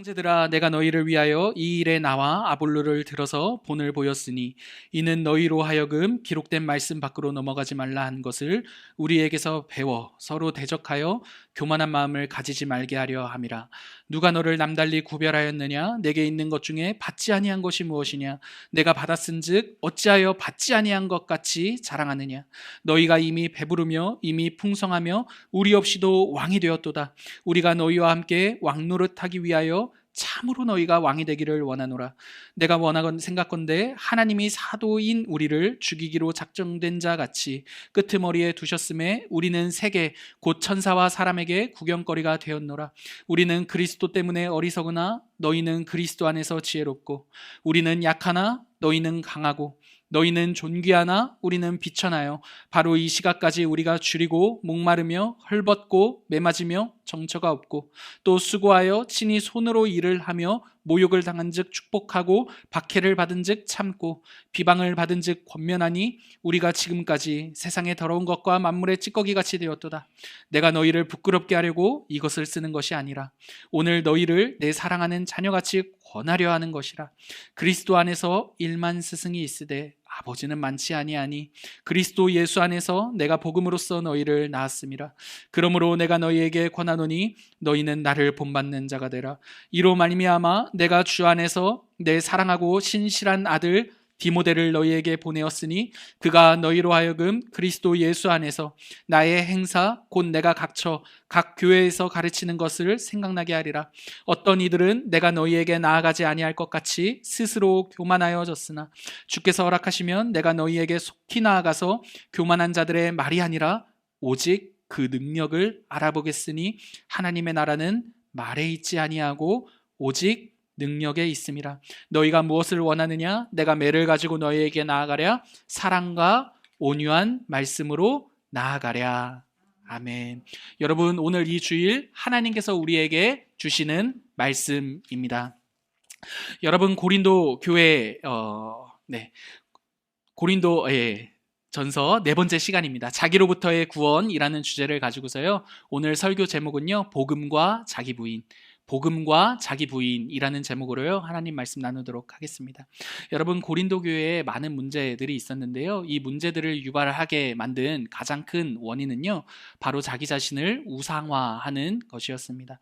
형제들아, 내가 너희를 위하여 이 일에 나와 아볼로를 들어서 본을 보였으니 이는 너희로 하여금 기록된 말씀 밖으로 넘어가지 말라 한 것을 우리에게서 배워 서로 대적하여 교만한 마음을 가지지 말게 하려 함이라. 누가 너를 남달리 구별하였느냐? 내게 있는 것 중에 받지 아니한 것이 무엇이냐? 내가 받았은즉 어찌하여 받지 아니한 것 같이 자랑하느냐? 너희가 이미 배부르며 이미 풍성하며 우리 없이도 왕이 되었도다. 우리가 너희와 함께 왕 노릇하기 위하여 참으로 너희가 왕이 되기를 원하노라. 내가 원하건 생각건대 하나님이 사도인 우리를 죽이기로 작정된 자 같이 끄트머리에 두셨음에 우리는 세계 곧 천사와 사람에게 구경거리가 되었노라. 우리는 그리스도 때문에 어리석으나 너희는 그리스도 안에서 지혜롭고, 우리는 약하나 너희는 강하고, 너희는 존귀하나 우리는 비천하여 바로 이 시각까지 우리가 줄이고 목마르며 헐벗고 매맞으며 정처가 없고, 또 수고하여 친히 손으로 일을 하며 모욕을 당한즉 축복하고 박해를 받은즉 참고 비방을 받은즉 권면하니 우리가 지금까지 세상의 더러운 것과 만물의 찌꺼기같이 되었도다. 내가 너희를 부끄럽게 하려고 이것을 쓰는 것이 아니라 오늘 너희를 내 사랑하는 자녀같이 권하려 하는 것이라. 그리스도 안에서 일만 스승이 있으되 아버지는 많지 아니하니 그리스도 예수 안에서 내가 복음으로써 너희를 낳았음이라. 그러므로 내가 너희에게 권하노니 너희는 나를 본받는 자가 되라. 이로 말미암아 내가 주 안에서 내 사랑하고 신실한 아들 디모데를 너희에게 보내었으니 그가 너희로 하여금 그리스도 예수 안에서 나의 행사 곧 내가 각처 각 교회에서 가르치는 것을 생각나게 하리라. 어떤 이들은 내가 너희에게 나아가지 아니할 것 같이 스스로 교만하여졌으나 주께서 허락하시면 내가 너희에게 속히 나아가서 교만한 자들의 말이 아니라 오직 그 능력을 알아보겠으니 하나님의 나라는 말에 있지 아니하고 오직 능력에 있음이라. 너희가 무엇을 원하느냐? 내가 매를 가지고 너희에게 나아가랴. 사랑과 온유한 말씀으로 나아가랴. 아멘. 여러분, 오늘 이 주일 하나님께서 우리에게 주시는 말씀입니다. 여러분, 고린도 교회 고린도 전서 네 번째 시간입니다. 자기로부터의 구원이라는 주제를 가지고서요, 오늘 설교 제목은요, 복음과 자기 부인이라는 제목으로요, 하나님 말씀 나누도록 하겠습니다. 여러분, 고린도 교회에 많은 문제들이 있었는데요, 이 문제들을 유발하게 만든 가장 큰 원인은요, 바로 자기 자신을 우상화하는 것이었습니다.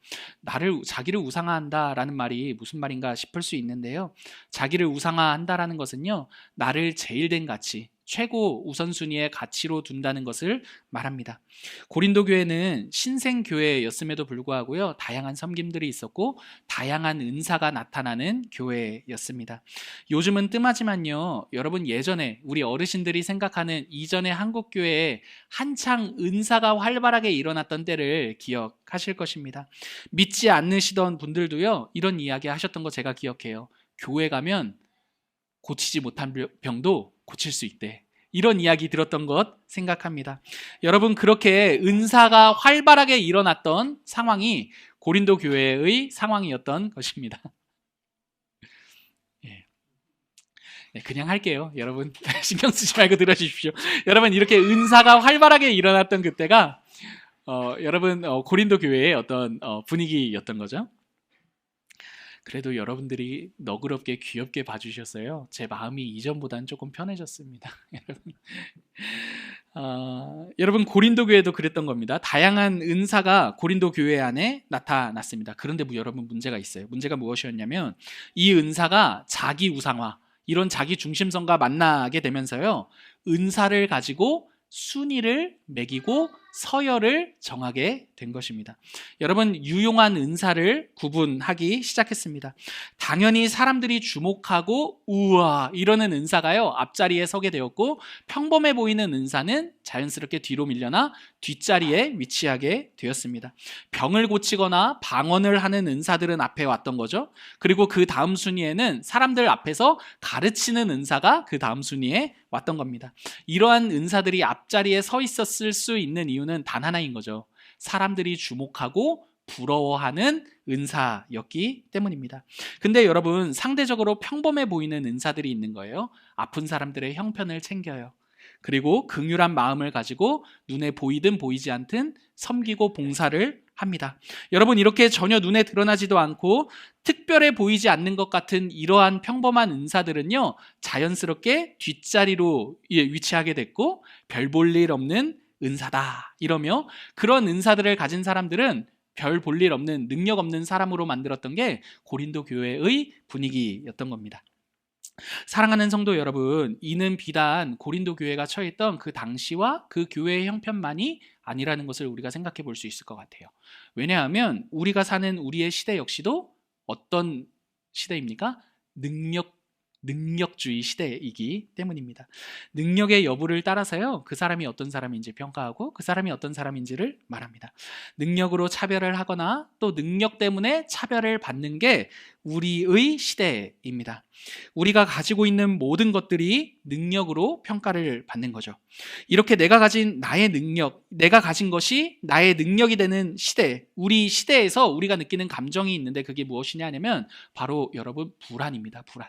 자기를 우상화한다라는 말이 무슨 말인가 싶을 수 있는데요, 자기를 우상화한다라는 것은요, 나를 제일 된 가치, 최고 우선순위의 가치로 둔다는 것을 말합니다. 고린도 교회는 신생교회였음에도 불구하고요, 다양한 섬김들이 있었고 다양한 은사가 나타나는 교회였습니다. 요즘은 뜸하지만요, 여러분, 예전에 우리 어르신들이 생각하는 이전의 한국교회에 한창 은사가 활발하게 일어났던 때를 기억하실 것입니다. 믿지 않으시던 분들도요, 이런 이야기 하셨던 거 제가 기억해요. 교회 가면 고치지 못한 병도 고칠 수 있대. 이런 이야기 들었던 것 생각합니다. 여러분, 그렇게 은사가 활발하게 일어났던 상황이 고린도 교회의 상황이었던 것입니다. 그냥 할게요. 여러분, 신경 쓰지 말고 들어주십시오. 여러분, 이렇게 은사가 활발하게 일어났던 그때가 여러분, 고린도 교회의 어떤 분위기였던 거죠. 그래도 여러분들이 너그럽게 귀엽게 봐주셨어요. 제 마음이 이전보다는 조금 편해졌습니다. 여러분, 고린도 교회도 그랬던 겁니다. 다양한 은사가 고린도 교회 안에 나타났습니다. 그런데 여러분, 문제가 있어요. 문제가 무엇이었냐면, 이 은사가 자기 우상화, 이런 자기 중심성과 만나게 되면서요, 은사를 가지고 순위를 매기고 서열을 정하게 된 것입니다. 여러분, 유용한 은사를 구분하기 시작했습니다. 당연히 사람들이 주목하고 우와 이러는 은사가요, 앞자리에 서게 되었고, 평범해 보이는 은사는 자연스럽게 뒤로 밀려나 뒷자리에 위치하게 되었습니다. 병을 고치거나 방언을 하는 은사들은 앞에 왔던 거죠. 그리고 그 다음 순위에는 사람들 앞에서 가르치는 은사가 그 다음 순위에 왔던 겁니다. 이러한 은사들이 앞자리에 서 있었을 수 있는 이유는 단 하나인 거죠. 사람들이 주목하고 부러워하는 은사였기 때문입니다. 근데 여러분, 상대적으로 평범해 보이는 은사들이 있는 거예요. 아픈 사람들의 형편을 챙겨요. 그리고 긍휼한 마음을 가지고 눈에 보이든 보이지 않든 섬기고 봉사를 합니다. 여러분, 이렇게 전혀 눈에 드러나지도 않고 특별해 보이지 않는 것 같은 이러한 평범한 은사들은요, 자연스럽게 뒷자리로 위치하게 됐고 별 볼 일 없는 은사다 이러며, 그런 은사들을 가진 사람들은 별 볼 일 없는, 능력 없는 사람으로 만들었던 게 고린도 교회의 분위기였던 겁니다. 사랑하는 성도 여러분, 이는 비단 고린도 교회가 처했던 그 당시와 그 교회의 형편만이 아니라는 것을 우리가 생각해 볼 수 있을 것 같아요. 왜냐하면 우리가 사는 우리의 시대 역시도 어떤 시대입니까? 능력주의 시대이기 때문입니다. 능력의 여부를 따라서요, 그 사람이 어떤 사람인지 평가하고 그 사람이 어떤 사람인지를 말합니다. 능력으로 차별을 하거나 또 능력 때문에 차별을 받는 게 우리의 시대입니다. 우리가 가지고 있는 모든 것들이 능력으로 평가를 받는 거죠. 이렇게 내가 가진 나의 능력, 내가 가진 것이 나의 능력이 되는 시대, 우리 시대에서 우리가 느끼는 감정이 있는데 그게 무엇이냐 하면 바로 여러분, 불안입니다. 불안.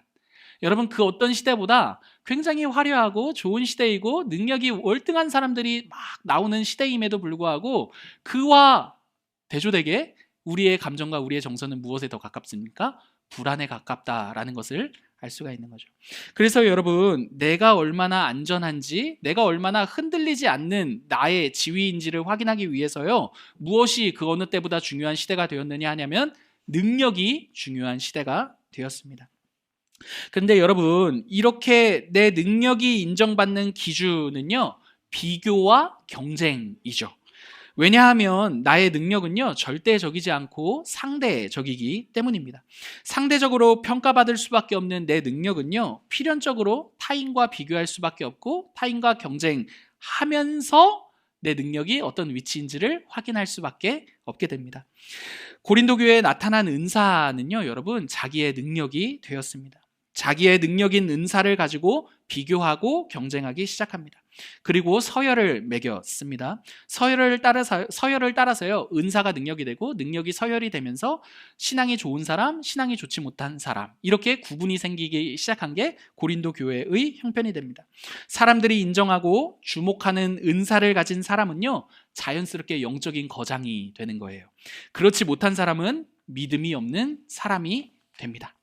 여러분, 그 어떤 시대보다 굉장히 화려하고 좋은 시대이고 능력이 월등한 사람들이 막 나오는 시대임에도 불구하고 그와 대조되게 우리의 감정과 우리의 정서는 무엇에 더 가깝습니까? 불안에 가깝다라는 것을 알 수가 있는 거죠. 그래서 여러분, 내가 얼마나 안전한지, 내가 얼마나 흔들리지 않는 나의 지위인지를 확인하기 위해서요, 무엇이 그 어느 때보다 중요한 시대가 되었느냐 하냐면 능력이 중요한 시대가 되었습니다. 그런데 여러분, 이렇게 내 능력이 인정받는 기준은요, 비교와 경쟁이죠. 왜냐하면 나의 능력은요, 절대적이지 않고 상대적이기 때문입니다. 상대적으로 평가받을 수밖에 없는 내 능력은요, 필연적으로 타인과 비교할 수밖에 없고 타인과 경쟁하면서 내 능력이 어떤 위치인지를 확인할 수밖에 없게 됩니다. 고린도 교회에 나타난 은사는요, 여러분, 자기의 능력이 되었습니다. 자기의 능력인 은사를 가지고 비교하고 경쟁하기 시작합니다. 그리고 서열을 매겼습니다. 서열을 따라서요, 은사가 능력이 되고 능력이 서열이 되면서 신앙이 좋은 사람, 신앙이 좋지 못한 사람, 이렇게 구분이 생기기 시작한 게 고린도 교회의 형편이 됩니다. 사람들이 인정하고 주목하는 은사를 가진 사람은요, 자연스럽게 영적인 거장이 되는 거예요. 그렇지 못한 사람은 믿음이 없는 사람이 됩니다.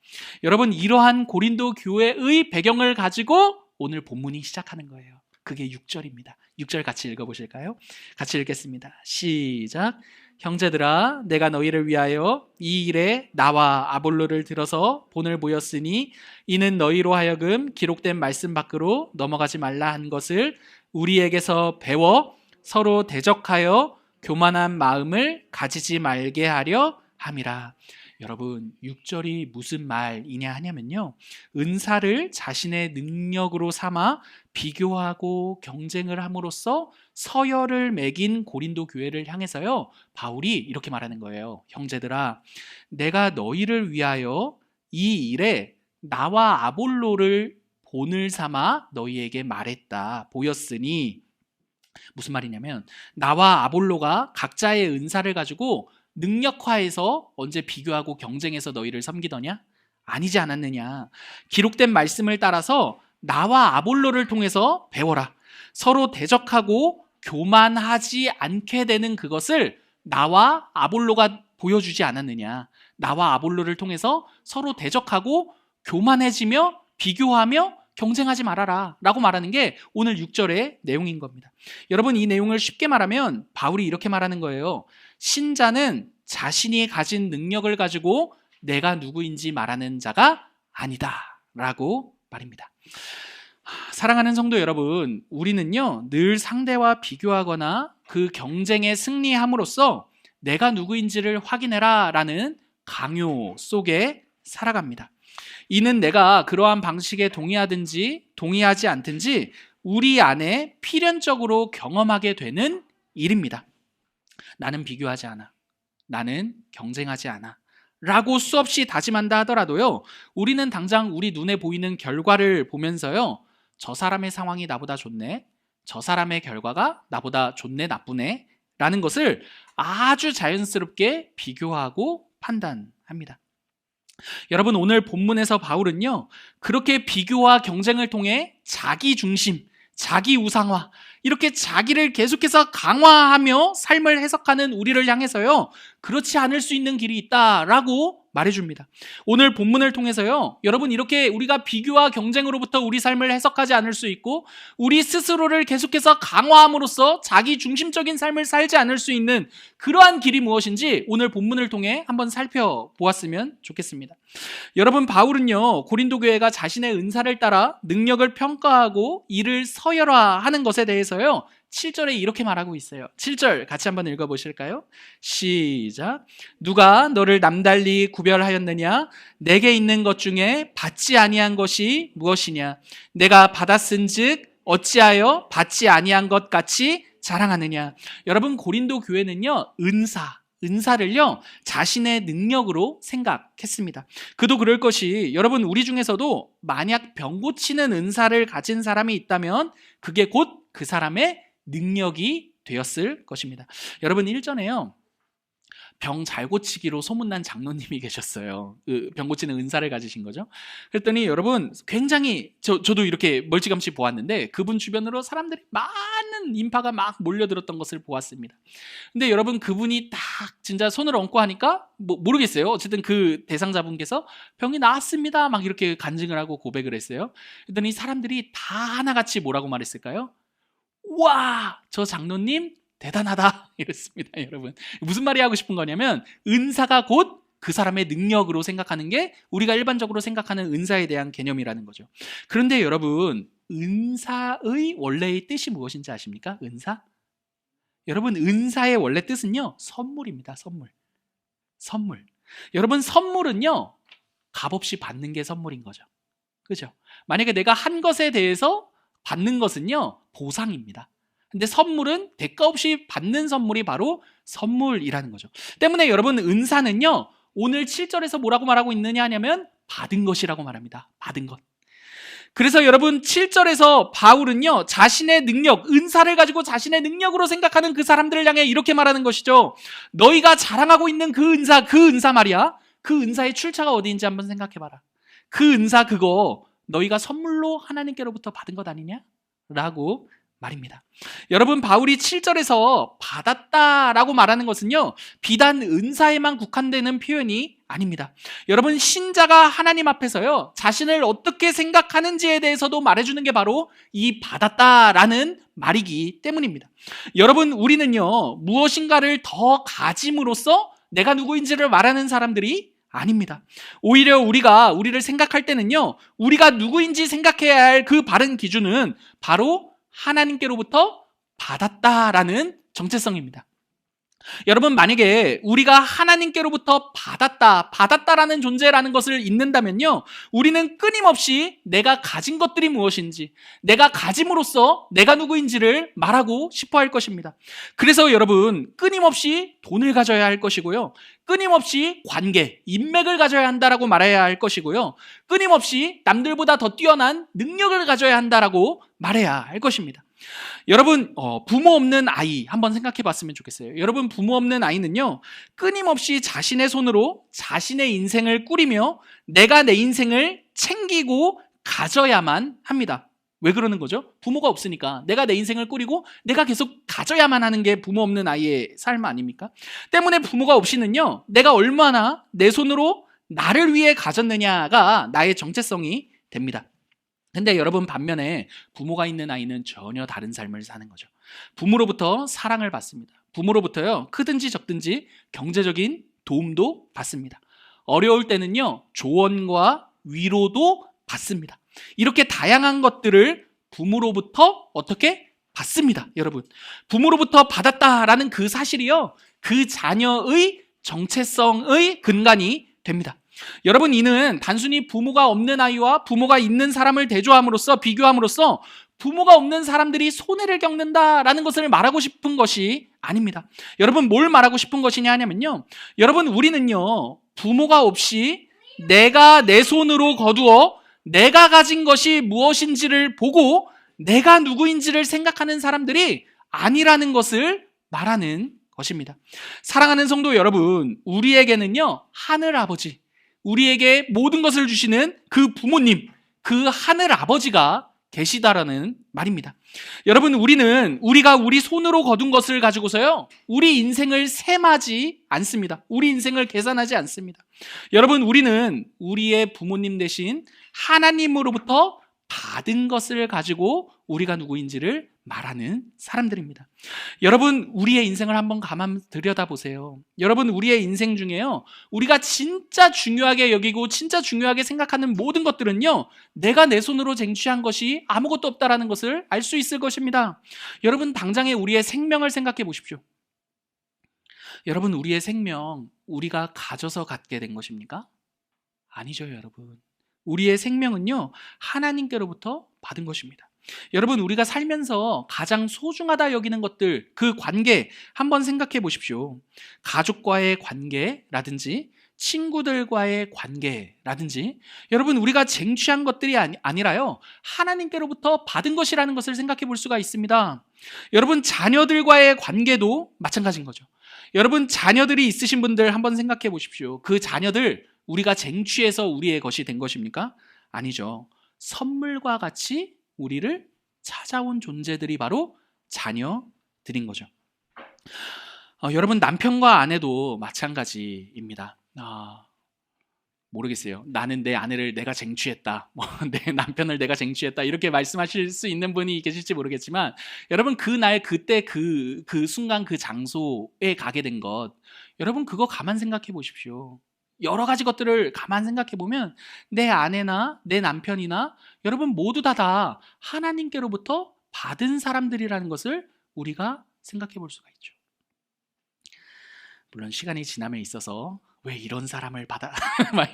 여러분, 이러한 고린도 교회의 배경을 가지고 오늘 본문이 시작하는 거예요. 그게 6절입니다. 6절 같이 읽어보실까요? 같이 읽겠습니다. 시작. 형제들아, 내가 너희를 위하여 이 일에 나와 아볼로를 들어서 본을 보였으니 이는 너희로 하여금 기록된 말씀 밖으로 넘어가지 말라 한 것을 우리에게서 배워 서로 대적하여 교만한 마음을 가지지 말게 하려 함이라. 여러분, 6절이 무슨 말이냐 하냐면요, 은사를 자신의 능력으로 삼아 비교하고 경쟁을 함으로써 서열을 매긴 고린도 교회를 향해서요, 바울이 이렇게 말하는 거예요. 형제들아, 내가 너희를 위하여 이 일에 나와 아볼로를 본을 삼아 너희에게 말했다, 보였으니. 무슨 말이냐면, 나와 아볼로가 각자의 은사를 가지고 능력화해서 언제 비교하고 경쟁해서 너희를 섬기더냐? 아니지 않았느냐? 기록된 말씀을 따라서 나와 아볼로를 통해서 배워라. 서로 대적하고 교만하지 않게 되는 그것을 나와 아볼로가 보여주지 않았느냐? 나와 아볼로를 통해서 서로 대적하고 교만해지며 비교하며 경쟁하지 말아라 라고 말하는 게 오늘 6절의 내용인 겁니다. 여러분, 이 내용을 쉽게 말하면 바울이 이렇게 말하는 거예요. 신자는 자신이 가진 능력을 가지고 내가 누구인지 말하는 자가 아니다 라고 말입니다. 사랑하는 성도 여러분, 우리는요, 늘 상대와 비교하거나 그 경쟁에 승리함으로써 내가 누구인지를 확인해라 라는 강요 속에 살아갑니다. 이는 내가 그러한 방식에 동의하든지 동의하지 않든지 우리 안에 필연적으로 경험하게 되는 일입니다. 나는 비교하지 않아, 나는 경쟁하지 않아 라고 수없이 다짐한다 하더라도요, 우리는 당장 우리 눈에 보이는 결과를 보면서요, 저 사람의 상황이 나보다 좋네, 저 사람의 결과가 나보다 좋네, 나쁘네 라는 것을 아주 자연스럽게 비교하고 판단합니다. 여러분, 오늘 본문에서 바울은요, 그렇게 비교와 경쟁을 통해 자기 중심, 자기 우상화, 이렇게 자기를 계속해서 강화하며 삶을 해석하는 우리를 향해서요, 그렇지 않을 수 있는 길이 있다라고 말해줍니다. 오늘 본문을 통해서요, 여러분, 이렇게 우리가 비교와 경쟁으로부터 우리 삶을 해석하지 않을 수 있고, 우리 스스로를 계속해서 강화함으로써 자기 중심적인 삶을 살지 않을 수 있는 그러한 길이 무엇인지 오늘 본문을 통해 한번 살펴보았으면 좋겠습니다. 여러분, 바울은요, 고린도 교회가 자신의 은사를 따라 능력을 평가하고 이를 서열화하는 것에 대해서요, 7절에 이렇게 말하고 있어요. 7절 같이 한번 읽어보실까요? 시작. 누가 너를 남달리 구별하였느냐? 내게 있는 것 중에 받지 아니한 것이 무엇이냐? 내가 받았은즉 어찌하여 받지 아니한 것 같이 자랑하느냐? 여러분, 고린도 교회는요, 은사를요, 자신의 능력으로 생각했습니다. 그도 그럴 것이, 여러분, 우리 중에서도 만약 병 고치는 은사를 가진 사람이 있다면 그게 곧 그 사람의 능력이 되었을 것입니다. 여러분, 일전에요, 병 잘 고치기로 소문난 장로님이 계셨어요. 병 고치는 은사를 가지신 거죠. 그랬더니 여러분, 굉장히 저도 이렇게 멀찌감치 보았는데 그분 주변으로 사람들이 많은 인파가 막 몰려들었던 것을 보았습니다. 근데 여러분, 그분이 딱 진짜 손을 얹고 하니까 모르겠어요. 어쨌든 그 대상자분께서 병이 나았습니다 막 이렇게 간증을 하고 고백을 했어요. 그랬더니 사람들이 다 하나같이 뭐라고 말했을까요? 와, 저 장로님 대단하다 이랬습니다. 여러분, 무슨 말이 하고 싶은 거냐면, 은사가 곧 그 사람의 능력으로 생각하는 게 우리가 일반적으로 생각하는 은사에 대한 개념이라는 거죠. 그런데 여러분, 은사의 원래의 뜻이 무엇인지 아십니까? 은사? 여러분, 은사의 원래 뜻은요, 선물입니다. 선물. 여러분, 선물은요, 값없이 받는 게 선물인 거죠. 그죠? 만약에 내가 한 것에 대해서 받는 것은요, 보상입니다. 근데 선물은 대가 없이 받는 선물이 바로 선물이라는 거죠. 때문에 여러분, 은사는요, 오늘 7절에서 뭐라고 말하고 있느냐 하냐면 받은 것이라고 말합니다. 받은 것. 그래서 여러분, 7절에서 바울은요, 자신의 능력, 은사를 가지고 자신의 능력으로 생각하는 그 사람들을 향해 이렇게 말하는 것이죠. 너희가 자랑하고 있는 그 은사 말이야. 그 은사의 출처가 어디인지 한번 생각해봐라. 그 은사 그거 너희가 선물로 하나님께로부터 받은 것 아니냐? 라고 말입니다. 여러분, 바울이 7절에서 받았다라고 말하는 것은요, 비단 은사에만 국한되는 표현이 아닙니다. 여러분, 신자가 하나님 앞에서요, 자신을 어떻게 생각하는지에 대해서도 말해주는 게 바로 이 받았다라는 말이기 때문입니다. 여러분, 우리는요, 무엇인가를 더 가짐으로써 내가 누구인지를 말하는 사람들이 아닙니다. 오히려 우리를 생각할 때는요, 우리가 누구인지 생각해야 할 그 바른 기준은 바로 하나님께로부터 받았다라는 정체성입니다. 여러분, 만약에 우리가 하나님께로부터 받았다라는 존재라는 것을 잊는다면요, 우리는 끊임없이 내가 가진 것들이 무엇인지, 내가 가짐으로써 내가 누구인지를 말하고 싶어 할 것입니다. 그래서 여러분, 끊임없이 돈을 가져야 할 것이고요, 끊임없이 관계, 인맥을 가져야 한다라고 말해야 할 것이고요, 끊임없이 남들보다 더 뛰어난 능력을 가져야 한다라고 말해야 할 것입니다. 여러분, 부모 없는 아이 한번 생각해 봤으면 좋겠어요. 여러분, 부모 없는 아이는요, 끊임없이 자신의 손으로 자신의 인생을 꾸리며 내가 내 인생을 챙기고 가져야만 합니다. 왜 그러는 거죠? 부모가 없으니까 내가 내 인생을 꾸리고 내가 계속 가져야만 하는 게 부모 없는 아이의 삶 아닙니까? 때문에 부모가 없이는요, 내가 얼마나 내 손으로 나를 위해 가졌느냐가 나의 정체성이 됩니다. 근데 여러분, 반면에 부모가 있는 아이는 전혀 다른 삶을 사는 거죠. 부모로부터 사랑을 받습니다. 부모로부터요, 크든지 적든지 경제적인 도움도 받습니다. 어려울 때는요, 조언과 위로도 받습니다. 이렇게 다양한 것들을 부모로부터 어떻게 받습니다. 여러분, 부모로부터 받았다라는 그 사실이요, 그 자녀의 정체성의 근간이 됩니다. 여러분, 이는 단순히 부모가 없는 아이와 부모가 있는 사람을 대조함으로써, 비교함으로써 부모가 없는 사람들이 손해를 겪는다라는 것을 말하고 싶은 것이 아닙니다. 여러분, 뭘 말하고 싶은 것이냐 하냐면요, 여러분, 우리는요, 부모가 없이 내가 내 손으로 거두어 내가 가진 것이 무엇인지를 보고 내가 누구인지를 생각하는 사람들이 아니라는 것을 말하는 것입니다. 사랑하는 성도 여러분, 우리에게는요, 하늘 아버지, 우리에게 모든 것을 주시는 그 부모님, 그 하늘 아버지가 계시다라는 말입니다. 여러분, 우리가 우리 손으로 거둔 것을 가지고서요, 우리 인생을 셈하지 않습니다. 우리 인생을 계산하지 않습니다. 여러분, 우리는 우리의 부모님 대신 하나님으로부터 받은 것을 가지고 우리가 누구인지를 말하는 사람들입니다. 여러분, 우리의 인생을 한번 가만 들여다보세요. 여러분, 우리의 인생 중에요, 우리가 진짜 중요하게 여기고 진짜 중요하게 생각하는 모든 것들은요, 내가 내 손으로 쟁취한 것이 아무것도 없다라는 것을 알 수 있을 것입니다. 여러분, 당장에 우리의 생명을 생각해 보십시오. 여러분, 우리의 생명 우리가 가져서 갖게 된 것입니까? 아니죠, 여러분. 우리의 생명은요, 하나님께로부터 받은 것입니다. 여러분, 우리가 살면서 가장 소중하다 여기는 것들, 그 관계 한번 생각해 보십시오. 가족과의 관계라든지 친구들과의 관계라든지, 여러분, 우리가 쟁취한 것들이 아니라요, 하나님께로부터 받은 것이라는 것을 생각해 볼 수가 있습니다. 여러분, 자녀들과의 관계도 마찬가지인 거죠. 여러분, 자녀들이 있으신 분들 한번 생각해 보십시오. 그 자녀들 우리가 쟁취해서 우리의 것이 된 것입니까? 아니죠. 선물과 같이 우리를 찾아온 존재들이 바로 자녀들인 거죠. 여러분, 남편과 아내도 마찬가지입니다. 모르겠어요. 나는 내 아내를 내가 쟁취했다, 내 남편을 내가 쟁취했다, 이렇게 말씀하실 수 있는 분이 계실지 모르겠지만, 여러분, 그날 그때 그 순간 그 장소에 가게 된 것, 여러분, 그거 가만 생각해 보십시오. 여러 가지 것들을 가만 생각해 보면 내 아내나 내 남편이나 여러분 모두 다 하나님께로부터 받은 사람들이라는 것을 우리가 생각해 볼 수가 있죠. 물론 시간이 지남에 있어서 왜 이런 사람을 막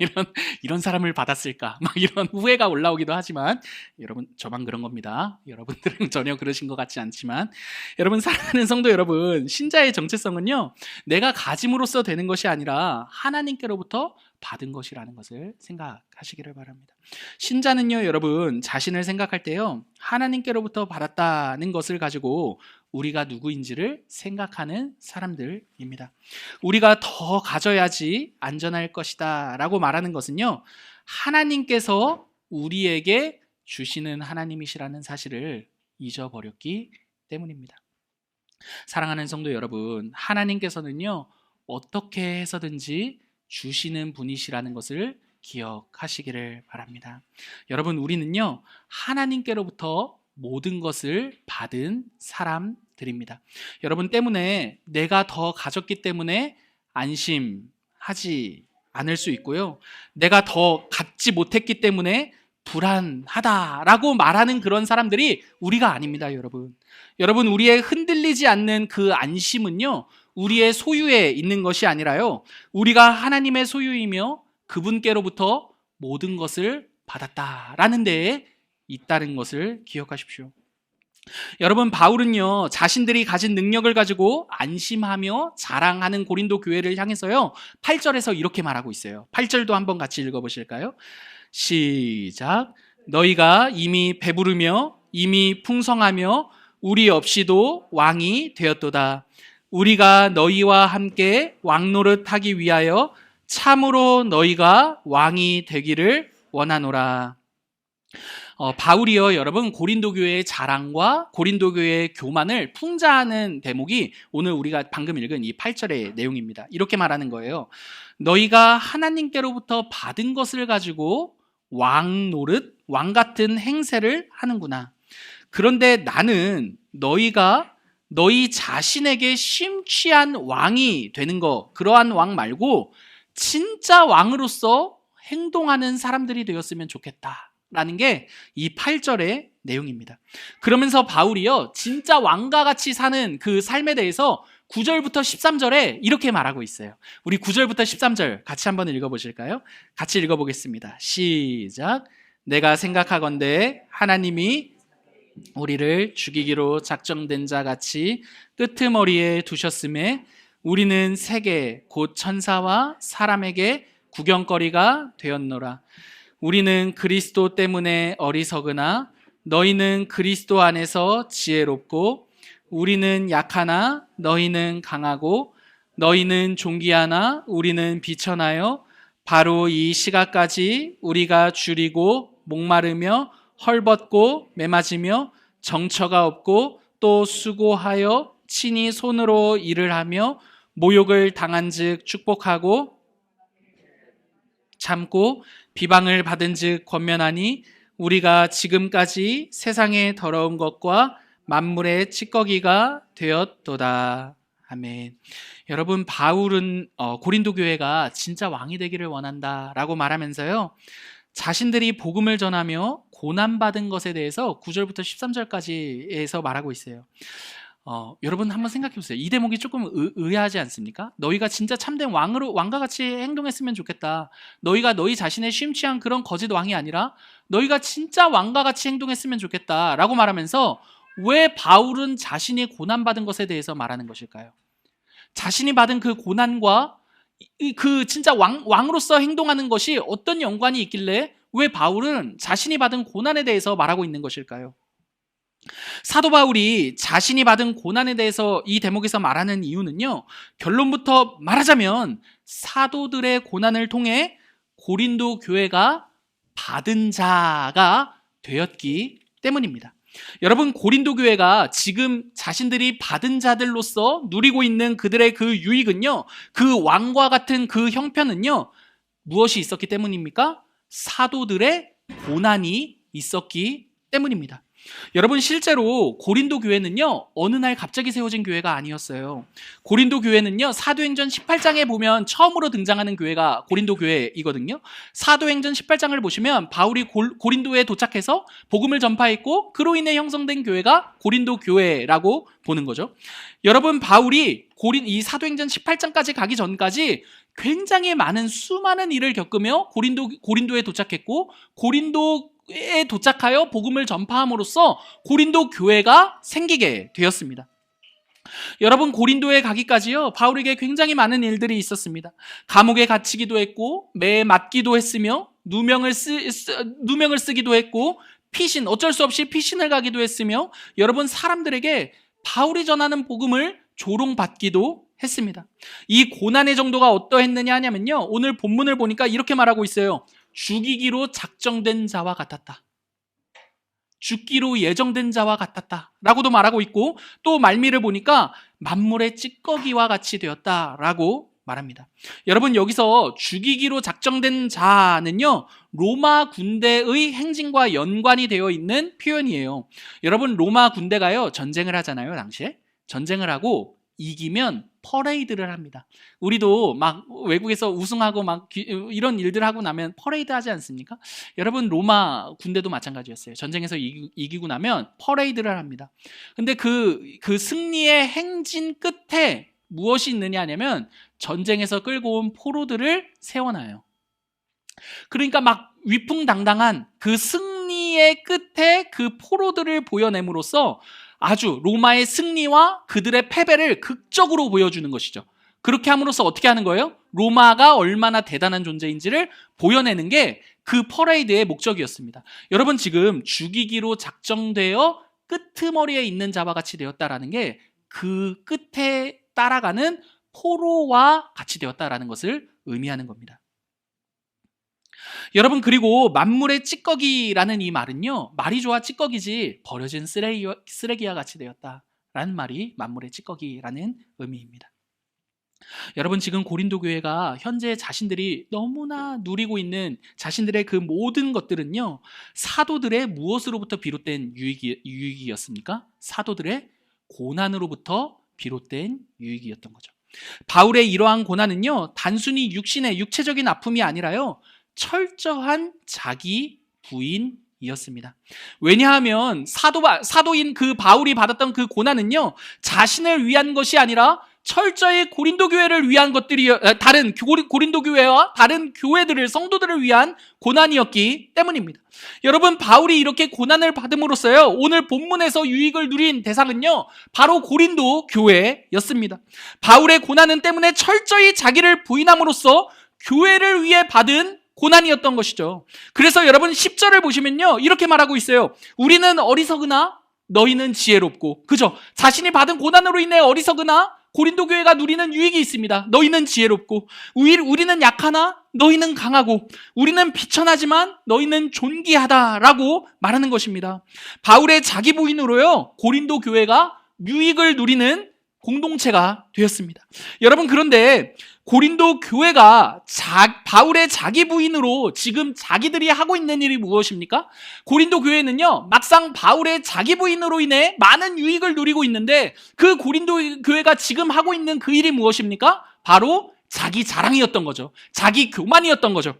이런 사람을 받았을까, 막 이런 후회가 올라오기도 하지만, 여러분, 저만 그런 겁니다. 여러분들은 전혀 그러신 것 같지 않지만, 여러분, 사랑하는 성도 여러분, 신자의 정체성은요, 내가 가짐으로써 되는 것이 아니라 하나님께로부터 받은 것이라는 것을 생각하시기를 바랍니다. 신자는요, 여러분, 자신을 생각할 때요, 하나님께로부터 받았다는 것을 가지고 우리가 누구인지를 생각하는 사람들입니다. 우리가 더 가져야지 안전할 것이다 라고 말하는 것은요, 하나님께서 우리에게 주시는 하나님이시라는 사실을 잊어버렸기 때문입니다. 사랑하는 성도 여러분, 하나님께서는요, 어떻게 해서든지 주시는 분이시라는 것을 기억하시기를 바랍니다. 여러분, 우리는요, 하나님께로부터 모든 것을 받은 사람들입니다. 여러분, 때문에 내가 더 가졌기 때문에 안심하지 않을 수 있고요, 내가 더 갖지 못했기 때문에 불안하다라고 말하는 그런 사람들이 우리가 아닙니다. 여러분, 우리의 흔들리지 않는 그 안심은요, 우리의 소유에 있는 것이 아니라요, 우리가 하나님의 소유이며 그분께로부터 모든 것을 받았다라는 데에 있다는 것을 기억하십시오. 여러분, 바울은요, 자신들이 가진 능력을 가지고 안심하며 자랑하는 고린도 교회를 향해서요, 8절에서 이렇게 말하고 있어요. 8절도 한번 같이 읽어보실까요? 시작. 너희가 이미 배부르며 이미 풍성하며 우리 없이도 왕이 되었도다. 우리가 너희와 함께 왕노릇하기 위하여 참으로 너희가 왕이 되기를 원하노라. 바울이요, 여러분, 고린도 교회의 자랑과 고린도 교회의 교만을 풍자하는 대목이 오늘 우리가 방금 읽은 이 8절의 내용입니다. 이렇게 말하는 거예요. 너희가 하나님께로부터 받은 것을 가지고 왕 노릇, 왕 같은 행세를 하는구나. 그런데 나는 너희가 너희 자신에게 심취한 왕이 되는 거, 그러한 왕 말고 진짜 왕으로서 행동하는 사람들이 되었으면 좋겠다 라는 게 이 8절의 내용입니다. 그러면서 바울이요, 진짜 왕과 같이 사는 그 삶에 대해서 9절부터 13절에 이렇게 말하고 있어요. 우리 9절부터 13절 같이 한번 읽어보실까요? 같이 읽어보겠습니다. 시작. 내가 생각하건대 하나님이 우리를 죽이기로 작정된 자 같이 끄트머리에 두셨음에 우리는 세계 곧 천사와 사람에게 구경거리가 되었노라. 우리는 그리스도 때문에 어리석으나 너희는 그리스도 안에서 지혜롭고, 우리는 약하나 너희는 강하고, 너희는 존귀하나 우리는 비천하여 바로 이 시각까지 우리가 줄이고 목마르며 헐벗고 매맞으며 정처가 없고 또 수고하여 친히 손으로 일을 하며 모욕을 당한즉 축복하고 참고 비방을 받은즉 권면하니 우리가 지금까지 세상의 더러운 것과 만물의 찌꺼기가 되었도다. 아멘. 여러분, 바울은 고린도 교회가 진짜 왕이 되기를 원한다라고 말하면서요, 자신들이 복음을 전하며 고난받은 것에 대해서 9절부터 13절까지에서 말하고 있어요. 여러분 한번 생각해 보세요. 이 대목이 조금 의아하지 않습니까? 너희가 진짜 참된 왕과 같이 행동했으면 좋겠다. 너희가 너희 자신의 심취한 그런 거짓 왕이 아니라 너희가 진짜 왕과 같이 행동했으면 좋겠다라고 말하면서 왜 바울은 자신이 고난받은 것에 대해서 말하는 것일까요? 자신이 받은 그 고난과 그 진짜 왕으로서 행동하는 것이 어떤 연관이 있길래 왜 바울은 자신이 받은 고난에 대해서 말하고 있는 것일까요? 사도 바울이 자신이 받은 고난에 대해서 이 대목에서 말하는 이유는요, 결론부터 말하자면 사도들의 고난을 통해 고린도 교회가 받은 자가 되었기 때문입니다. 여러분, 고린도 교회가 지금 자신들이 받은 자들로서 누리고 있는 그들의 그 유익은요, 그 왕과 같은 그 형편은요, 무엇이 있었기 때문입니까? 사도들의 고난이 있었기 때문입니다. 여러분, 실제로 고린도 교회는요, 어느 날 갑자기 세워진 교회가 아니었어요. 고린도 교회는요, 사도행전 18장에 보면 처음으로 등장하는 교회가 고린도 교회이거든요. 사도행전 18장을 보시면 바울이 고린도에 도착해서 복음을 전파했고 그로 인해 형성된 교회가 고린도 교회라고 보는 거죠. 여러분, 바울이 이 사도행전 18장까지 가기 전까지 굉장히 수많은 일을 겪으며 고린도에 도착했고, 고린도에 도착하여 복음을 전파함으로써 고린도 교회가 생기게 되었습니다. 여러분, 고린도에 가기까지요, 바울에게 굉장히 많은 일들이 있었습니다. 감옥에 갇히기도 했고, 매에 맞기도 했으며, 누명을 쓰기도 했고, 어쩔 수 없이 피신을 가기도 했으며, 여러분, 사람들에게 바울이 전하는 복음을 조롱받기도 했습니다. 이 고난의 정도가 어떠했느냐 하냐면요, 오늘 본문을 보니까 이렇게 말하고 있어요. 죽이기로 작정된 자와 같았다. 죽기로 예정된 자와 같았다 라고도 말하고 있고, 또 말미를 보니까 만물의 찌꺼기와 같이 되었다라고 말합니다. 여러분, 여기서 죽이기로 작정된 자는요, 로마 군대의 행진과 연관이 되어 있는 표현이에요. 여러분, 로마 군대가요, 전쟁을 하잖아요. 당시에 전쟁을 하고 이기면 퍼레이드를 합니다. 우리도 막 외국에서 우승하고 막 이런 일들 하고 나면 퍼레이드 하지 않습니까? 여러분, 로마 군대도 마찬가지였어요. 전쟁에서 이기고 나면 퍼레이드를 합니다. 근데 그 승리의 행진 끝에 무엇이 있느냐 하냐면 전쟁에서 끌고 온 포로들을 세워놔요. 그러니까 막 위풍당당한 그 승리의 끝에 그 포로들을 보여냄으로써 아주 로마의 승리와 그들의 패배를 극적으로 보여주는 것이죠. 그렇게 함으로써 어떻게 하는 거예요? 로마가 얼마나 대단한 존재인지를 보여내는 게 그 퍼레이드의 목적이었습니다. 여러분, 지금 죽이기로 작정되어 끄트머리에 있는 자와 같이 되었다라는 게 그 끝에 따라가는 포로와 같이 되었다라는 것을 의미하는 겁니다. 여러분, 그리고 만물의 찌꺼기라는 이 말은요, 말이 좋아 찌꺼기지 버려진 쓰레기와 같이 되었다라는 말이 만물의 찌꺼기라는 의미입니다. 여러분, 지금 고린도 교회가 현재 자신들이 너무나 누리고 있는 자신들의 그 모든 것들은요, 사도들의 무엇으로부터 비롯된 유익이었습니까? 사도들의 고난으로부터 비롯된 유익이었던 거죠. 바울의 이러한 고난은요, 단순히 육체적인 아픔이 아니라요, 철저한 자기 부인이었습니다. 왜냐하면 사도인 그 바울이 받았던 그 고난은요, 자신을 위한 것이 아니라 철저히 고린도 교회를 위한 다른 고린도 교회와 다른 교회들을, 성도들을 위한 고난이었기 때문입니다. 여러분, 바울이 이렇게 고난을 받음으로써요, 오늘 본문에서 유익을 누린 대상은요, 바로 고린도 교회였습니다. 바울의 고난은 때문에 철저히 자기를 부인함으로써 교회를 위해 받은 고난이었던 것이죠. 그래서 여러분, 10절을 보시면요, 이렇게 말하고 있어요. 우리는 어리석으나 너희는 지혜롭고, 그죠? 자신이 받은 고난으로 인해 어리석으나 고린도 교회가 누리는 유익이 있습니다. 너희는 지혜롭고 우리는 약하나 너희는 강하고 우리는 비천하지만 너희는 존귀하다라고 말하는 것입니다. 바울의 자기 부인으로요, 고린도 교회가 유익을 누리는 공동체가 되었습니다. 여러분, 그런데 고린도 교회가 바울의 자기 부인으로 지금 자기들이 하고 있는 일이 무엇입니까? 고린도 교회는요, 막상 바울의 자기 부인으로 인해 많은 유익을 누리고 있는데 그 고린도 교회가 지금 하고 있는 그 일이 무엇입니까? 바로 자기 자랑이었던 거죠. 자기 교만이었던 거죠.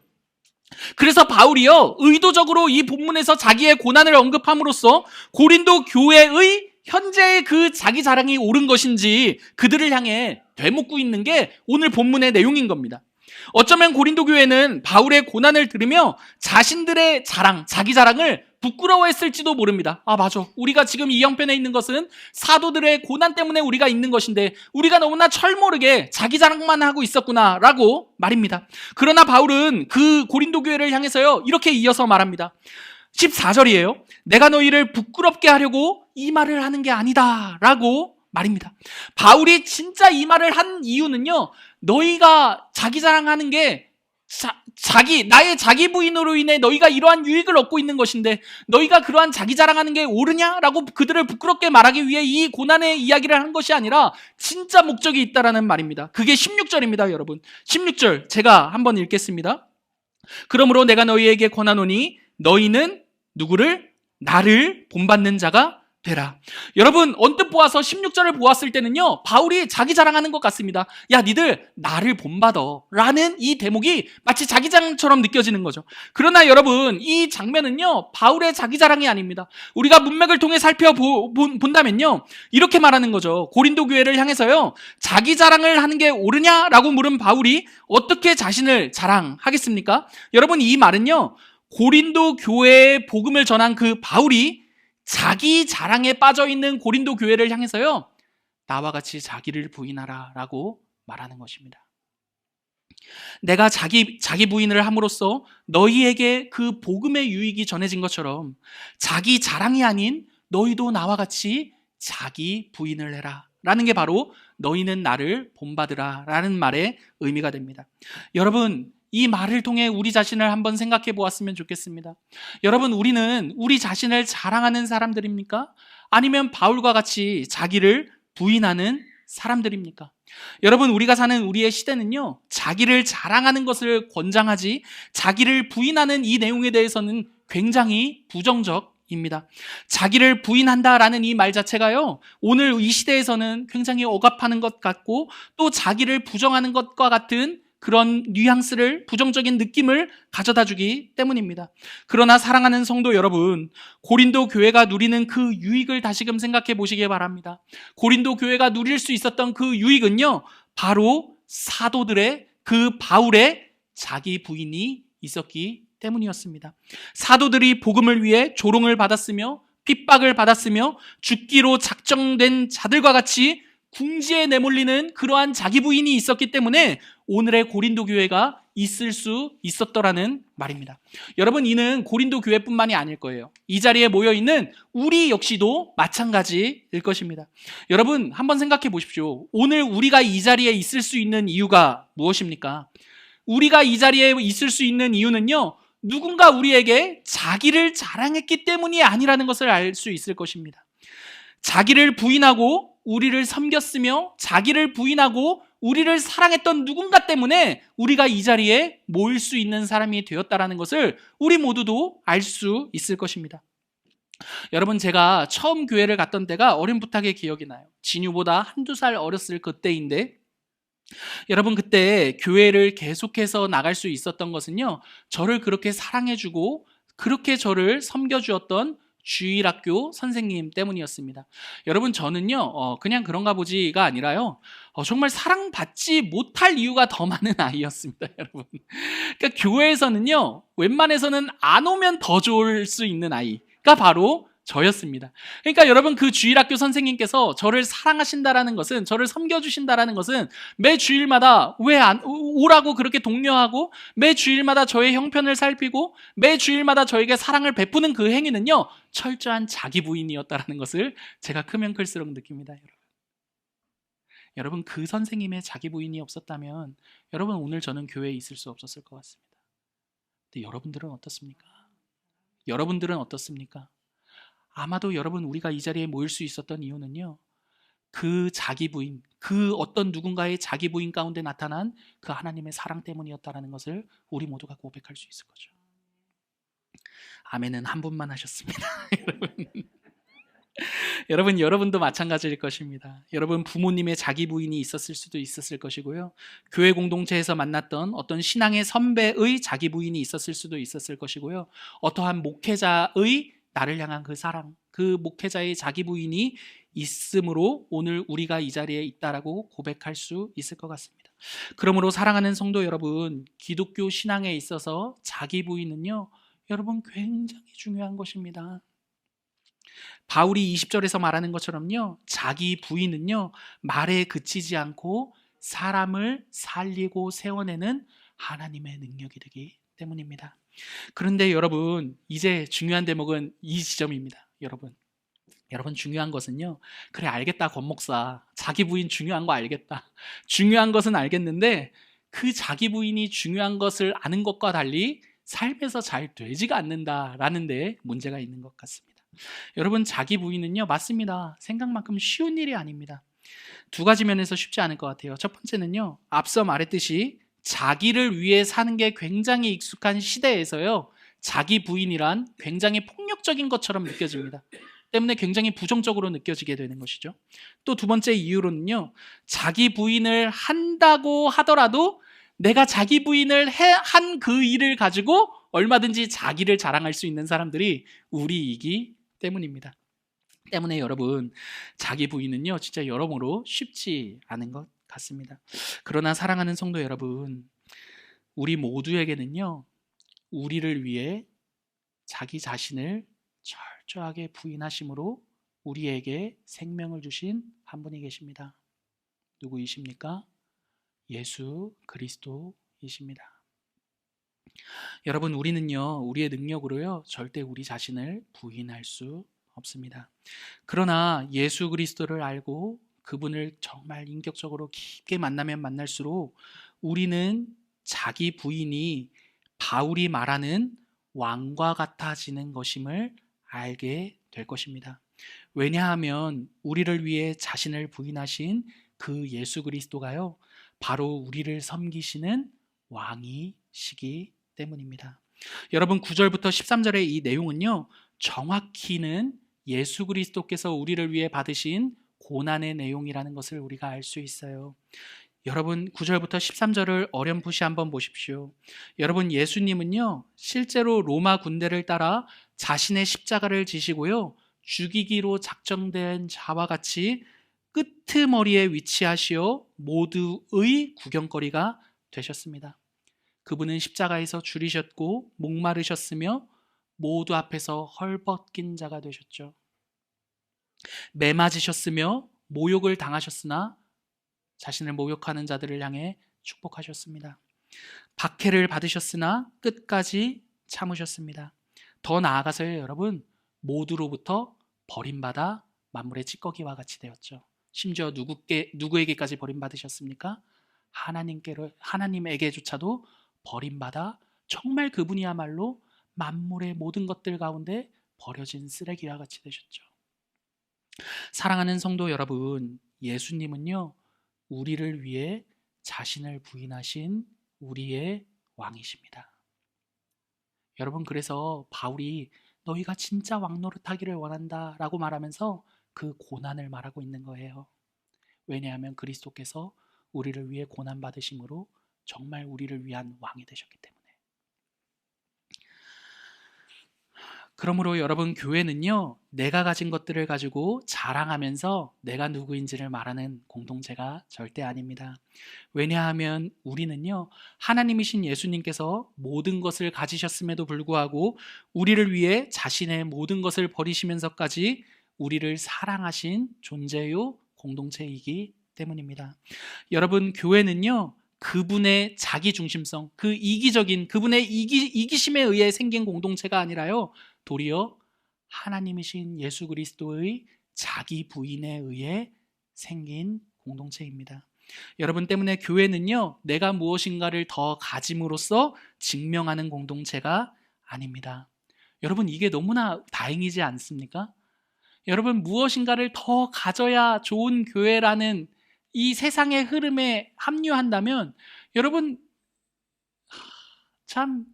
그래서 바울이요, 의도적으로 이 본문에서 자기의 고난을 언급함으로써 고린도 교회의 현재의 그 자기 자랑이 옳은 것인지 그들을 향해 되묻고 있는 게 오늘 본문의 내용인 겁니다. 어쩌면 고린도 교회는 바울의 고난을 들으며 자신들의 자랑, 자기 자랑을 부끄러워했을지도 모릅니다. 아, 맞아. 우리가 지금 이 형편에 있는 것은 사도들의 고난 때문에 우리가 있는 것인데 우리가 너무나 철모르게 자기 자랑만 하고 있었구나 라고 말입니다. 그러나 바울은 그 고린도 교회를 향해서요, 이렇게 이어서 말합니다. 14절이에요. 내가 너희를 부끄럽게 하려고 이 말을 하는 게 아니다 라고 말입니다. 바울이 진짜 이 말을 한 이유는요, 너희가 자기 자랑하는 게 나의 자기 부인으로 인해 너희가 이러한 유익을 얻고 있는 것인데 너희가 그러한 자기 자랑하는 게 옳으냐라고 그들을 부끄럽게 말하기 위해 이 고난의 이야기를 한 것이 아니라 진짜 목적이 있다라는 말입니다. 그게 16절입니다, 여러분. 16절 제가 한번 읽겠습니다. 그러므로 내가 너희에게 권하노니 너희는 누구를? 나를 본받는 자가 되라. 여러분, 언뜻 보아서 16절을 보았을 때는요, 바울이 자기 자랑하는 것 같습니다. 야, 니들 나를 본받아 라는 이 대목이 마치 자기 자랑처럼 느껴지는 거죠. 그러나 여러분, 이 장면은요, 바울의 자기 자랑이 아닙니다. 우리가 문맥을 통해 살펴본다면요, 이렇게 말하는 거죠. 고린도 교회를 향해서요, 자기 자랑을 하는 게 옳으냐라고 물은 바울이 어떻게 자신을 자랑하겠습니까? 여러분, 이 말은요, 고린도 교회에 복음을 전한 그 바울이 자기 자랑에 빠져있는 고린도 교회를 향해서요, 나와 같이 자기를 부인하라 라고 말하는 것입니다. 내가 자기 부인을 함으로써 너희에게 그 복음의 유익이 전해진 것처럼 자기 자랑이 아닌 너희도 나와 같이 자기 부인을 해라 라는 게 바로 너희는 나를 본받으라 라는 말의 의미가 됩니다. 여러분, 이 말을 통해 우리 자신을 한번 생각해 보았으면 좋겠습니다. 여러분, 우리는 우리 자신을 자랑하는 사람들입니까? 아니면 바울과 같이 자기를 부인하는 사람들입니까? 여러분, 우리가 사는 우리의 시대는요, 자기를 자랑하는 것을 권장하지 자기를 부인하는 이 내용에 대해서는 굉장히 부정적입니다. 자기를 부인한다라는 이 말 자체가요, 오늘 이 시대에서는 굉장히 억압하는 것 같고 또 자기를 부정하는 것과 같은 그런 뉘앙스를, 부정적인 느낌을 가져다 주기 때문입니다. 그러나 사랑하는 성도 여러분, 고린도 교회가 누리는 그 유익을 다시금 생각해 보시기 바랍니다. 고린도 교회가 누릴 수 있었던 그 유익은요, 바로 사도들의, 그 바울의 자기 부인이 있었기 때문이었습니다. 사도들이 복음을 위해 조롱을 받았으며 핍박을 받았으며 죽기로 작정된 자들과 같이 궁지에 내몰리는 그러한 자기 부인이 있었기 때문에 오늘의 고린도 교회가 있을 수 있었더라는 말입니다. 여러분, 이는 고린도 교회뿐만이 아닐 거예요. 이 자리에 모여있는 우리 역시도 마찬가지일 것입니다. 여러분, 한번 생각해 보십시오. 오늘 우리가 이 자리에 있을 수 있는 이유가 무엇입니까? 우리가 이 자리에 있을 수 있는 이유는요, 누군가 우리에게 자기를 자랑했기 때문이 아니라는 것을 알 수 있을 것입니다. 자기를 부인하고 우리를 섬겼으며 자기를 부인하고 우리를 사랑했던 누군가 때문에 우리가 이 자리에 모일 수 있는 사람이 되었다는 것을 우리 모두도 알 수 있을 것입니다. 여러분, 제가 처음 교회를 갔던 때가 어렴풋하게 기억이 나요. 진유보다 한두 살 어렸을 그때인데, 여러분, 그때 교회를 계속해서 나갈 수 있었던 것은요, 저를 그렇게 사랑해주고 그렇게 저를 섬겨주었던 주일학교 선생님 때문이었습니다. 여러분, 저는요, 그냥 그런가 보지가 아니라요, 정말 사랑받지 못할 이유가 더 많은 아이였습니다, 여러분. 그러니까 교회에서는요, 웬만해서는 안 오면 더 좋을 수 있는 아이가 바로 저였습니다. 그러니까 여러분, 그 주일학교 선생님께서 저를 사랑하신다라는 것은, 저를 섬겨주신다라는 것은 매 주일마다 왜 안 오라고 그렇게 독려하고 매 주일마다 저의 형편을 살피고 매 주일마다 저에게 사랑을 베푸는 그 행위는요, 철저한 자기 부인이었다라는 것을 제가 크면 클수록 느낍니다, 여러분. 여러분, 그 선생님의 자기 부인이 없었다면 여러분, 오늘 저는 교회에 있을 수 없었을 것 같습니다. 근데 여러분들은 어떻습니까? 여러분들은 어떻습니까? 아마도 여러분, 우리가 이 자리에 모일 수 있었던 이유는요, 그 자기 부인, 그 어떤 누군가의 자기 부인 가운데 나타난 그 하나님의 사랑 때문이었다는 것을 우리 모두가 고백할 수 있을 거죠. 아멘은 한 분만 하셨습니다. 여러분, 여러분도 마찬가지일 것입니다. 여러분, 부모님의 자기 부인이 있었을 수도 있었을 것이고요. 교회 공동체에서 만났던 어떤 신앙의 선배의 자기 부인이 있었을 수도 있었을 것이고요. 어떠한 목회자의 나를 향한 그 사랑, 그 목회자의 자기 부인이 있으므로 오늘 우리가 이 자리에 있다라고 고백할 수 있을 것 같습니다. 그러므로 사랑하는 성도 여러분, 기독교 신앙에 있어서 자기 부인은요, 여러분, 굉장히 중요한 것입니다. 바울이 20절에서 말하는 것처럼요, 자기 부인은요, 말에 그치지 않고 사람을 살리고 세워내는 하나님의 능력이 되기 때문입니다. 그런데 여러분, 이제 중요한 대목은 이 지점입니다. 여러분, 중요한 것은요, 그래, 알겠다, 권 목사, 자기 부인 중요한 거 알겠다, 중요한 것은 알겠는데 그 자기 부인이 중요한 것을 아는 것과 달리 삶에서 잘 되지가 않는다라는 데 문제가 있는 것 같습니다. 여러분, 자기 부인은요, 맞습니다, 생각만큼 쉬운 일이 아닙니다. 두 가지 면에서 쉽지 않을 것 같아요. 첫 번째는요, 앞서 말했듯이 자기를 위해 사는 게 굉장히 익숙한 시대에서요, 자기 부인이란 굉장히 폭력적인 것처럼 느껴집니다. 때문에 굉장히 부정적으로 느껴지게 되는 것이죠. 또 두 번째 이유로는요, 자기 부인을 한다고 하더라도 내가 자기 부인을 한 그 일을 가지고 얼마든지 자기를 자랑할 수 있는 사람들이 우리이기 때문입니다. 때문에 여러분, 자기 부인은요, 진짜 여러모로 쉽지 않은 것 같습니다. 그러나 사랑하는 성도 여러분, 우리 모두에게는요, 우리를 위해 자기 자신을 철저하게 부인하심으로 우리에게 생명을 주신 한 분이 계십니다. 누구이십니까? 예수 그리스도이십니다. 여러분, 우리는요, 우리의 능력으로요, 절대 우리 자신을 부인할 수 없습니다. 그러나 예수 그리스도를 알고 그분을 정말 인격적으로 깊게 만나면 만날수록 우리는 자기 부인이 바울이 말하는 왕과 같아지는 것임을 알게 될 것입니다. 왜냐하면 우리를 위해 자신을 부인하신 그 예수 그리스도가요, 바로 우리를 섬기시는 왕이시기 때문입니다. 여러분, 9절부터 13절의 이 내용은요, 정확히는 예수 그리스도께서 우리를 위해 받으신 고난의 내용이라는 것을 우리가 알 수 있어요. 여러분, 9절부터 13절을 어렴풋이 한번 보십시오. 여러분, 예수님은요, 실제로 로마 군대를 따라 자신의 십자가를 지시고요, 죽이기로 작정된 자와 같이 끄트머리에 위치하시어 모두의 구경거리가 되셨습니다. 그분은 십자가에서 줄이셨고 목마르셨으며 모두 앞에서 헐벗긴 자가 되셨죠. 매맞으셨으며 모욕을 당하셨으나 자신을 모욕하는 자들을 향해 축복하셨습니다. 박해를 받으셨으나 끝까지 참으셨습니다. 더 나아가서요, 여러분, 모두로부터 버림받아 만물의 찌꺼기와 같이 되었죠. 심지어 누구에게까지 버림받으셨습니까? 하나님에게조차도 버림받아 정말 그분이야말로 만물의 모든 것들 가운데 버려진 쓰레기와 같이 되셨죠. 사랑하는 성도 여러분, 예수님은요, 우리를 위해 자신을 부인하신 우리의 왕이십니다. 여러분, 그래서 바울이 너희가 진짜 왕 노릇하기를 원한다 라고 말하면서 그 고난을 말하고 있는 거예요. 왜냐하면 그리스도께서 우리를 위해 고난 받으심으로 정말 우리를 위한 왕이 되셨기 때문에. 그러므로 여러분, 교회는요, 내가 가진 것들을 가지고 자랑하면서 내가 누구인지를 말하는 공동체가 절대 아닙니다. 왜냐하면 우리는요, 하나님이신 예수님께서 모든 것을 가지셨음에도 불구하고 우리를 위해 자신의 모든 것을 버리시면서까지 우리를 사랑하신 존재요 공동체이기 때문입니다. 여러분, 교회는요, 그분의 자기중심성, 그 이기적인 그분의 이기심에 의해 생긴 공동체가 아니라요, 도리어 하나님이신 예수 그리스도의 자기 부인에 의해 생긴 공동체입니다. 여러분 때문에 교회는요, 내가 무엇인가를 더 가짐으로써 증명하는 공동체가 아닙니다. 여러분, 이게 너무나 다행이지 않습니까? 여러분, 무엇인가를 더 가져야 좋은 교회라는 이 세상의 흐름에 합류한다면, 여러분, 참,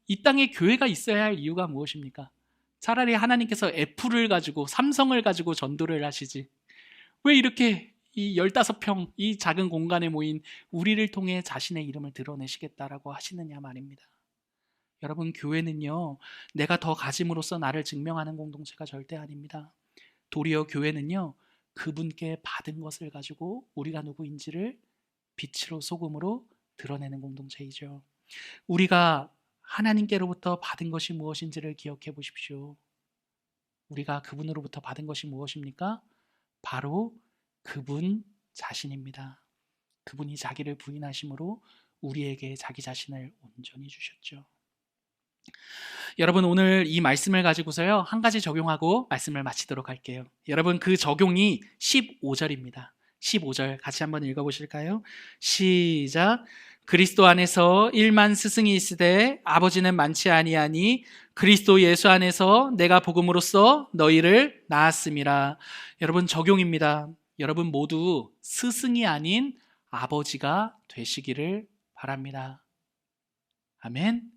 이 땅에 교회가 있어야 할 이유가 무엇입니까? 차라리 하나님께서 애플을 가지고, 삼성을 가지고 전도를 하시지. 왜 이렇게 이 15평, 이 작은 공간에 모인 우리를 통해 자신의 이름을 드러내시겠다라고 하시느냐 말입니다. 여러분, 교회는요, 내가 더 가짐으로써 나를 증명하는 공동체가 절대 아닙니다. 도리어 교회는요, 그분께 받은 것을 가지고 우리가 누구인지를 빛으로 소금으로 드러내는 공동체이죠. 우리가 하나님께로부터 받은 것이 무엇인지를 기억해 보십시오. 우리가 그분으로부터 받은 것이 무엇입니까? 바로 그분 자신입니다. 그분이 자기를 부인하심으로 우리에게 자기 자신을 온전히 주셨죠. 여러분, 오늘 이 말씀을 가지고서요, 한 가지 적용하고 말씀을 마치도록 할게요. 여러분, 그 적용이 15절입니다. 15절 같이 한번 읽어보실까요? 시작. 그리스도 안에서 1만 스승이 있으되 아버지는 많지 아니하니 그리스도 예수 안에서 내가 복음으로써 너희를 낳았음이라. 여러분, 적용입니다. 여러분 모두 스승이 아닌 아버지가 되시기를 바랍니다. 아멘.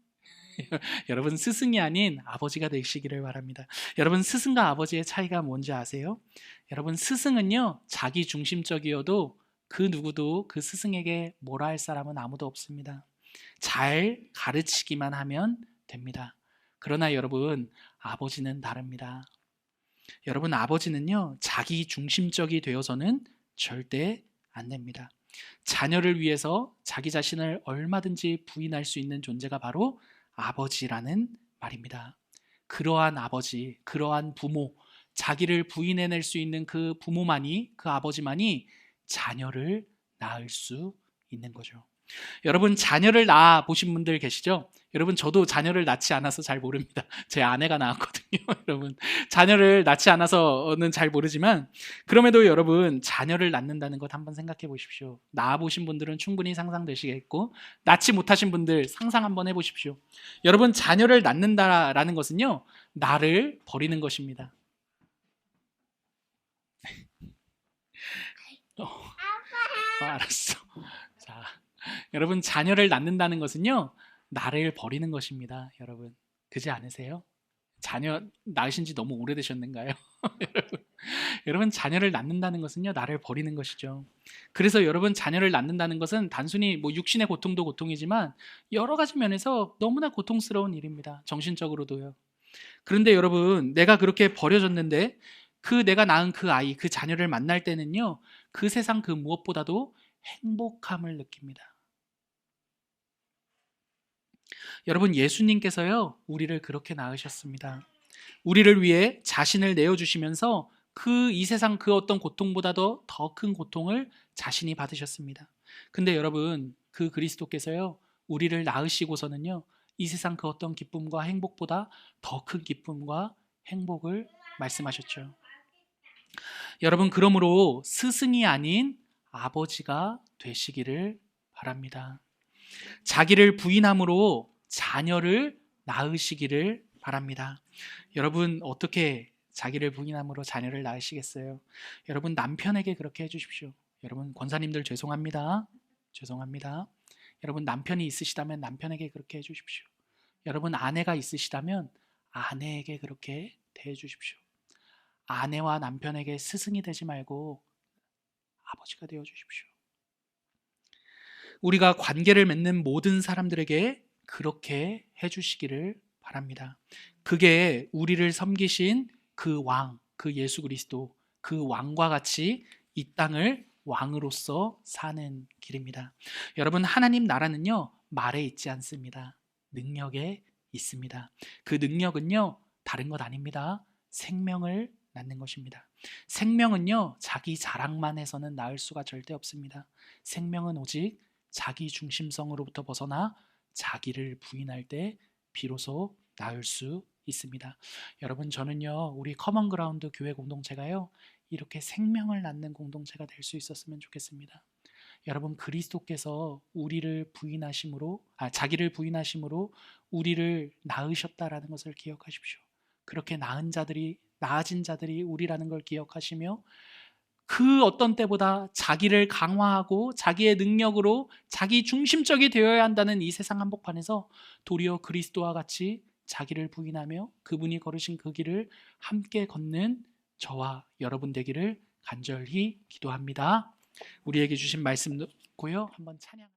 여러분, 스승이 아닌 아버지가 되시기를 바랍니다. 여러분, 스승과 아버지의 차이가 뭔지 아세요? 여러분, 스승은요, 자기 중심적이어도 그 누구도 그 스승에게 뭐라 할 사람은 아무도 없습니다. 잘 가르치기만 하면 됩니다. 그러나 여러분, 아버지는 다릅니다. 여러분, 아버지는요, 자기 중심적이 되어서는 절대 안 됩니다. 자녀를 위해서 자기 자신을 얼마든지 부인할 수 있는 존재가 바로 아버지라는 말입니다. 그러한 아버지, 그러한 부모, 자기를 부인해낼 수 있는 그 부모만이, 그 아버지만이 자녀를 낳을 수 있는 거죠. 여러분, 자녀를 낳아 보신 분들 계시죠? 여러분, 저도 자녀를 낳지 않아서 잘 모릅니다. 제 아내가 낳았거든요. 여러분, 자녀를 낳지 않아서는 잘 모르지만, 그럼에도 여러분, 자녀를 낳는다는 것 한번 생각해 보십시오. 낳아 보신 분들은 충분히 상상되시겠고, 낳지 못하신 분들 상상 한번 해보십시오. 여러분, 자녀를 낳는다라는 것은요, 나를 버리는 것입니다. 알았어. 자, 여러분, 자녀를 낳는다는 것은요, 나를 버리는 것입니다. 여러분, 그지 않으세요? 자녀 낳으신 지 너무 오래되셨는가요? 여러분, 자녀를 낳는다는 것은요, 나를 버리는 것이죠. 그래서 여러분, 자녀를 낳는다는 것은 단순히 뭐 육신의 고통도 고통이지만 여러 가지 면에서 너무나 고통스러운 일입니다. 정신적으로도요. 그런데 여러분, 내가 그렇게 버려졌는데 그 내가 낳은 그 아이, 그 자녀를 만날 때는요, 그 세상 그 무엇보다도 행복함을 느낍니다. 여러분, 예수님께서요, 우리를 그렇게 낳으셨습니다. 우리를 위해 자신을 내어주시면서 그 이 세상 그 어떤 고통보다도 더 큰 고통을 자신이 받으셨습니다. 근데 여러분, 그 그리스도께서요, 우리를 낳으시고서는요, 이 세상 그 어떤 기쁨과 행복보다 더 큰 기쁨과 행복을 말씀하셨죠. 여러분, 그러므로 스승이 아닌 아버지가 되시기를 바랍니다. 자기를 부인함으로 자녀를 낳으시기를 바랍니다. 여러분, 어떻게 자기를 부인함으로 자녀를 낳으시겠어요? 여러분, 남편에게 그렇게 해주십시오. 여러분, 권사님들 죄송합니다. 죄송합니다. 여러분, 남편이 있으시다면 남편에게 그렇게 해주십시오. 여러분, 아내가 있으시다면 아내에게 그렇게 대해주십시오. 아내와 남편에게 스승이 되지 말고 아버지가 되어주십시오. 우리가 관계를 맺는 모든 사람들에게 그렇게 해주시기를 바랍니다. 그게 우리를 섬기신 그 왕, 그 예수 그리스도, 그 왕과 같이 이 땅을 왕으로서 사는 길입니다. 여러분, 하나님 나라는요, 말에 있지 않습니다. 능력에 있습니다. 그 능력은요, 다른 것 아닙니다. 생명을 낳는 것입니다. 생명은요, 자기 자랑만 해서는 낳을 수가 절대 없습니다. 생명은 오직 자기 중심성으로부터 벗어나 자기를 부인할 때 비로소 낳을 수 있습니다. 여러분, 저는요, 우리 커먼그라운드 교회 공동체가요, 이렇게 생명을 낳는 공동체가 될 수 있었으면 좋겠습니다. 여러분, 그리스도께서 자기를 부인하심으로 우리를 낳으셨다라는 것을 기억하십시오. 그렇게 나아진 자들이 우리라는 걸 기억하시며 그 어떤 때보다 자기를 강화하고 자기의 능력으로 자기 중심적이 되어야 한다는 이 세상 한복판에서 도리어 그리스도와 같이 자기를 부인하며 그분이 걸으신 그 길을 함께 걷는 저와 여러분 되기를 간절히 기도합니다. 우리에게 주신 말씀 듣고요. 한번 찬양.